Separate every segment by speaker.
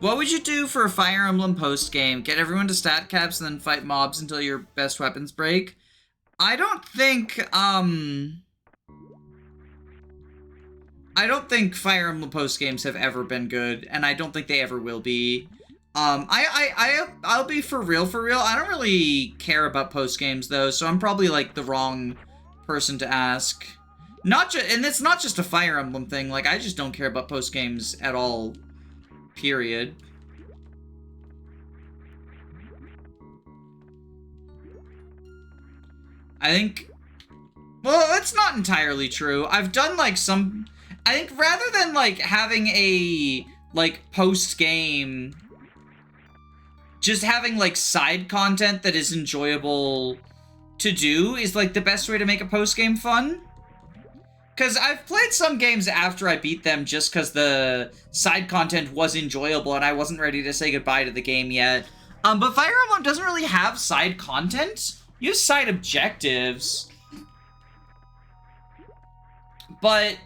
Speaker 1: What would you do for a Fire Emblem post-game? Get everyone to stat caps and then fight mobs until your best weapons break? I don't think Fire Emblem post-games have ever been good, and I don't think they ever will be. I'll be for real. I don't really care about post-games, though, so I'm probably, like, the wrong person to ask. And it's not just a Fire Emblem thing, like, I just don't care about post-games at all. Period. I think... Well, that's not entirely true. I've done, like, some... I think rather than, like, having a, like, post-game... Just having, like, side content that is enjoyable to do is, like, the best way to make a post-game fun. Because I've played some games after I beat them just because the side content was enjoyable and I wasn't ready to say goodbye to the game yet. But Fire Emblem doesn't really have side content. You have side objectives. But...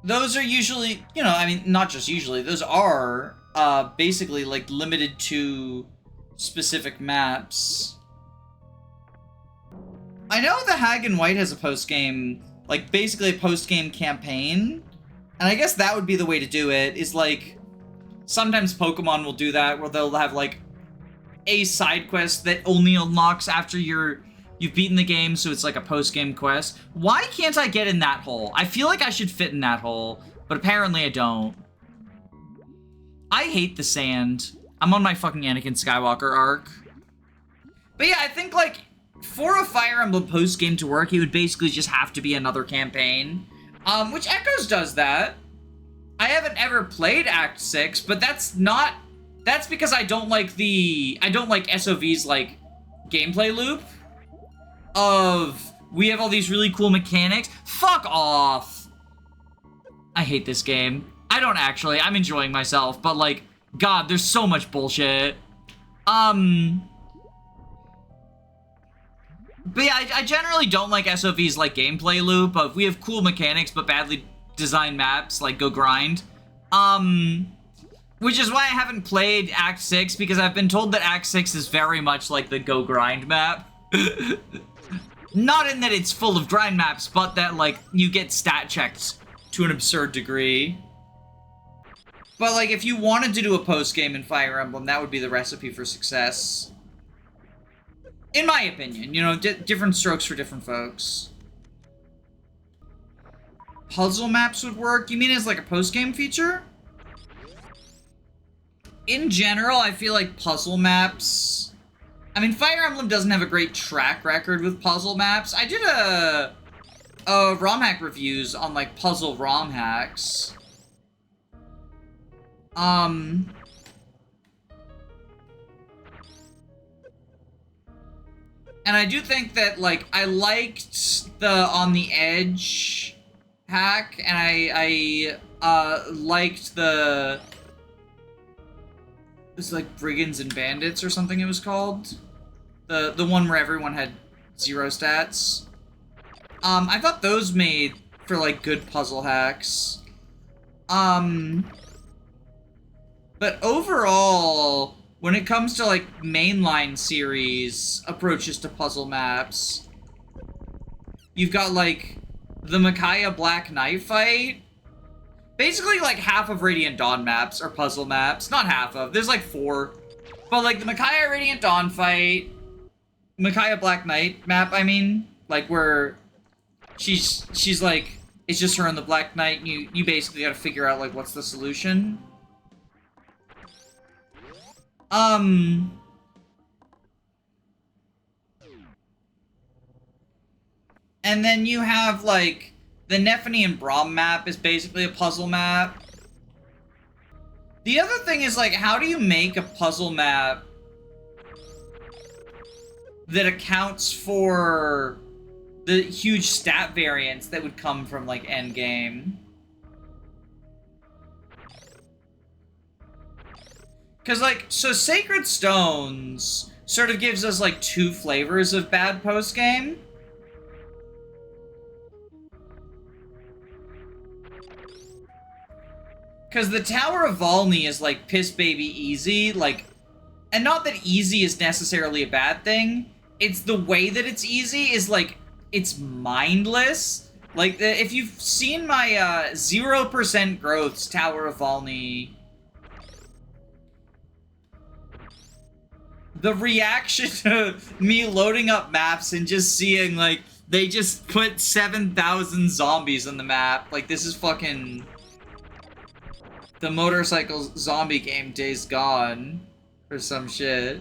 Speaker 1: those are usually, you know, I mean, not just usually, those are basically, like, limited to specific maps. I know the Hag and White has a post-game, like, basically a post-game campaign, and I guess that would be the way to do it, is, like, sometimes Pokemon will do that, where they'll have, like, a side quest that only unlocks after you've beaten the game, so it's like a post-game quest. Why can't I get in that hole? I feel like I should fit in that hole, but apparently I don't. I hate the sand. I'm on my fucking Anakin Skywalker arc. But yeah, I think, like, for a Fire Emblem post-game to work, it would basically just have to be another campaign. Which Echoes does that. I haven't ever played Act 6, but that's because I don't like SOV's, like, gameplay loop. We have all these really cool mechanics. Fuck off! I hate this game. I don't actually. I'm enjoying myself, but, like, God, there's so much bullshit. But yeah, I generally don't like SOV's, like, gameplay loop of we have cool mechanics but badly designed maps, like, go grind. Which is why I haven't played Act 6, because I've been told that Act 6 is very much like the go grind map. Not in that it's full of grind maps, but that, like, you get stat checked to an absurd degree. But, like, if you wanted to do a post-game in Fire Emblem, that would be the recipe for success. In my opinion, you know, different strokes for different folks. Puzzle maps would work? You mean as, like, a post-game feature? In general, I feel like puzzle maps... I mean, Fire Emblem doesn't have a great track record with puzzle maps. I did a ROM hack reviews on, like, puzzle ROM hacks. And I do think that, like, I liked the On the Edge hack, and I liked the... It was like Brigands and Bandits or something it was called. The one where everyone had 0 stats. I thought those made for, like, good puzzle hacks. But overall, when it comes to, like, mainline series approaches to puzzle maps, you've got, like, the Micaiah Black Knight fight. Basically, like, half of Radiant Dawn maps are puzzle maps. Not half of. There's, like, 4. But, like, the Micaiah Radiant Dawn fight, Micaiah Black Knight map, I mean, like, where she's like, it's just her and the Black Knight, and you basically gotta figure out, like, what's the solution. And then you have, like, the Nephany and Braum map is basically a puzzle map. The other thing is, like, how do you make a puzzle map that accounts for the huge stat variance that would come from, like, endgame? Because, like, so Sacred Stones sort of gives us, like, 2 flavors of bad post-game. Because the Tower of Volney is, like, piss baby easy, like... And not that easy is necessarily a bad thing. It's the way that it's easy is, like, it's mindless. Like, if you've seen my 0% growths Tower of Volney... The reaction to me loading up maps and just seeing, like, they just put 7,000 zombies on the map. Like, this is fucking... The motorcycle zombie game Days Gone. Or some shit.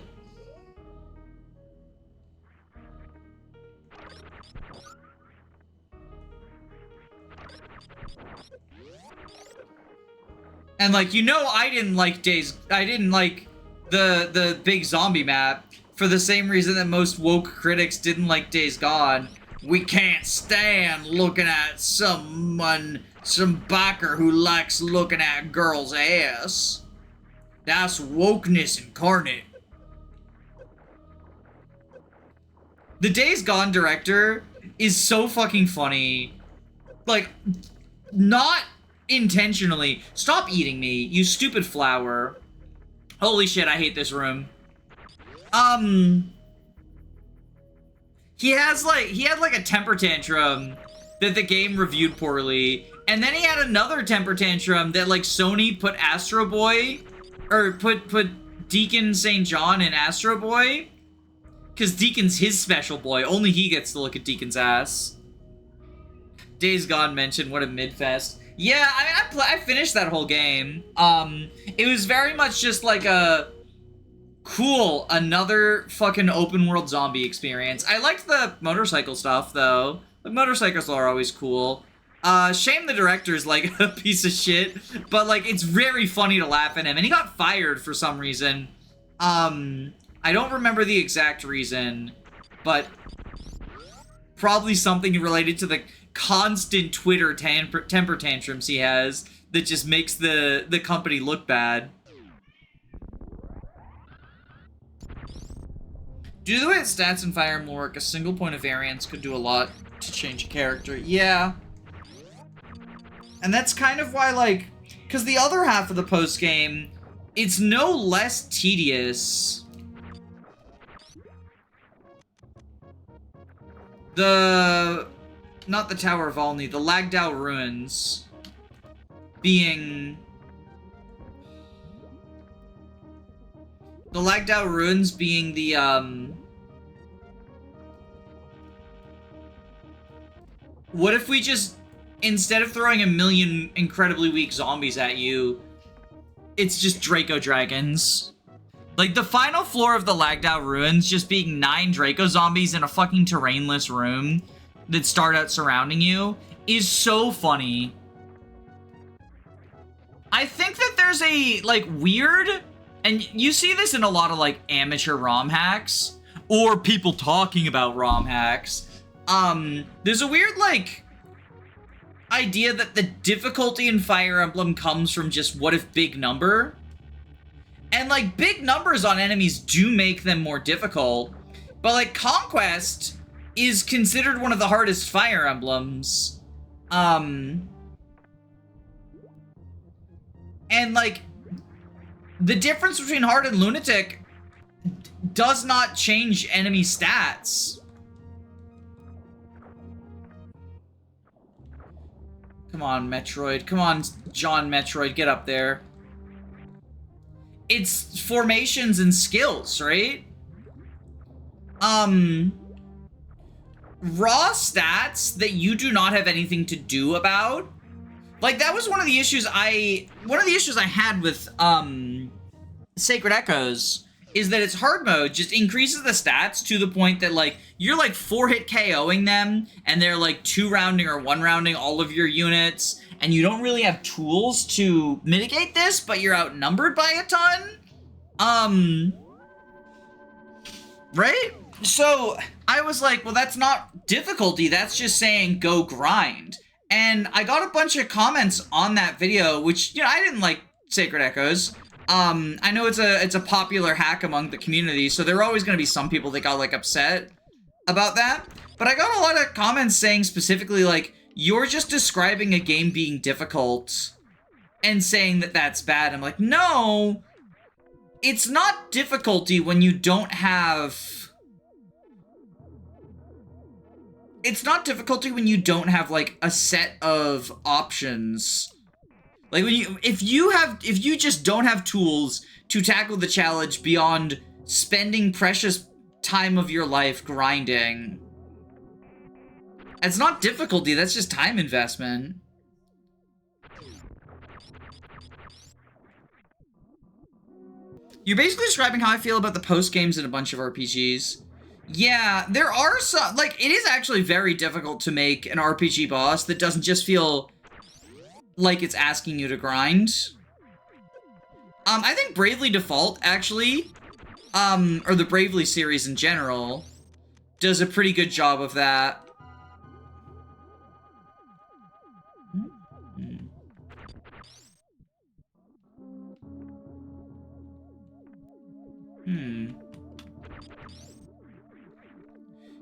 Speaker 1: And, like, you know I didn't like the big zombie map for the same reason that most woke critics didn't like Days Gone. We can't stand looking at some biker who likes looking at girls' ass. That's wokeness incarnate. The Days Gone director is so fucking funny. Like, not intentionally. Stop eating me, you stupid flower. Holy shit, I hate this room. He had like a temper tantrum that the game reviewed poorly, and then he had another temper tantrum that, like, Sony put Astro Boy, or put Deacon St. John in Astro Boy, because Deacon's his special boy. Only he gets to look at Deacon's ass. Days Gone mentioned what a mid-fest. Yeah, I finished that whole game. It was very much just like a cool, another fucking open world zombie experience. I liked the motorcycle stuff though. The motorcycles are always cool. Shame the director's like a piece of shit, but like it's very funny to laugh at him. And he got fired for some reason. I don't remember the exact reason, but probably something related to the constant Twitter temper tantrums he has that just makes the company look bad. Due to the way that stats in Fire Emblem work, a single point of variance could do a lot to change a character. Yeah. And that's kind of why, like, because the other half of the post-game, it's no less tedious. Not the Tower of Volney, the Lagdao Ruins being... The Lagdao Ruins being the, What if we just, instead of throwing a million incredibly weak zombies at you, it's just Draco Dragons? Like, the final floor of the Lagdao Ruins just being 9 Draco zombies in a fucking terrainless room that start out surrounding you is so funny. I think that there's a, like, weird... And you see this in a lot of, like, amateur ROM hacks, or people talking about ROM hacks. There's a weird, like, idea that the difficulty in Fire Emblem comes from just what if big number? And, like, big numbers on enemies do make them more difficult, but, like, Conquest is considered one of the hardest Fire Emblems. And, like, the difference between Hard and Lunatic does not change enemy stats. Come on, Metroid. Come on, John Metroid, get up there. It's formations and skills, right? Raw stats that you do not have anything to do about. Like, that was one of the issues I had with, Sacred Echoes, is that its hard mode just increases the stats to the point that, like, you're, like, 4-hit KOing them, and they're, like, 2-rounding or 1-rounding all of your units, and you don't really have tools to mitigate this, but you're outnumbered by a ton? Right? So, I was like, well, that's not difficulty, that's just saying go grind. And I got a bunch of comments on that video, which, you know, I didn't like Sacred Echoes. I know it's a popular hack among the community, so there are always going to be some people that got, like, upset about that. But I got a lot of comments saying specifically, like, you're just describing a game being difficult and saying that that's bad. I'm like, no, it's not difficulty when you don't have... It's not difficulty when you don't have, like, a set of options. Like, if you just don't have tools to tackle the challenge beyond spending precious time of your life grinding, it's not difficulty, that's just time investment. You're basically describing how I feel about the post-games in a bunch of RPGs. Yeah, there are some, like, it is actually very difficult to make an RPG boss that doesn't just feel like it's asking you to grind. I think Bravely Default, actually, or the Bravely series in general, does a pretty good job of that.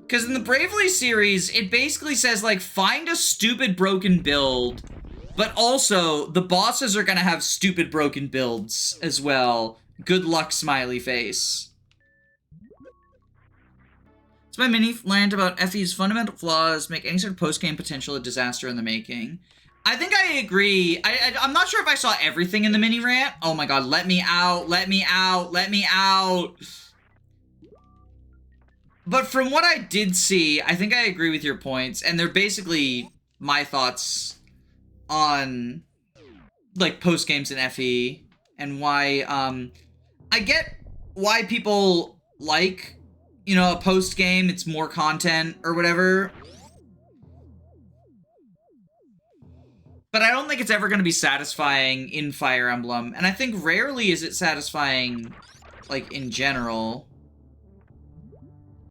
Speaker 1: Because in the Bravely series, it basically says, like, find a stupid broken build, but also, the bosses are gonna have stupid broken builds as well. Good luck, smiley face. It's my mini rant about FE's fundamental flaws make any sort of post-game potential a disaster in the making. I think I agree. I'm not sure if I saw everything in the mini rant. Oh my god, let me out, let me out, let me out. But from what I did see, I think I agree with your points, and they're basically my thoughts on, like, post-games in FE, and why, I get why people like, you know, a post-game, it's more content, or whatever. But I don't think it's ever going to be satisfying in Fire Emblem, and I think rarely is it satisfying, like, in general.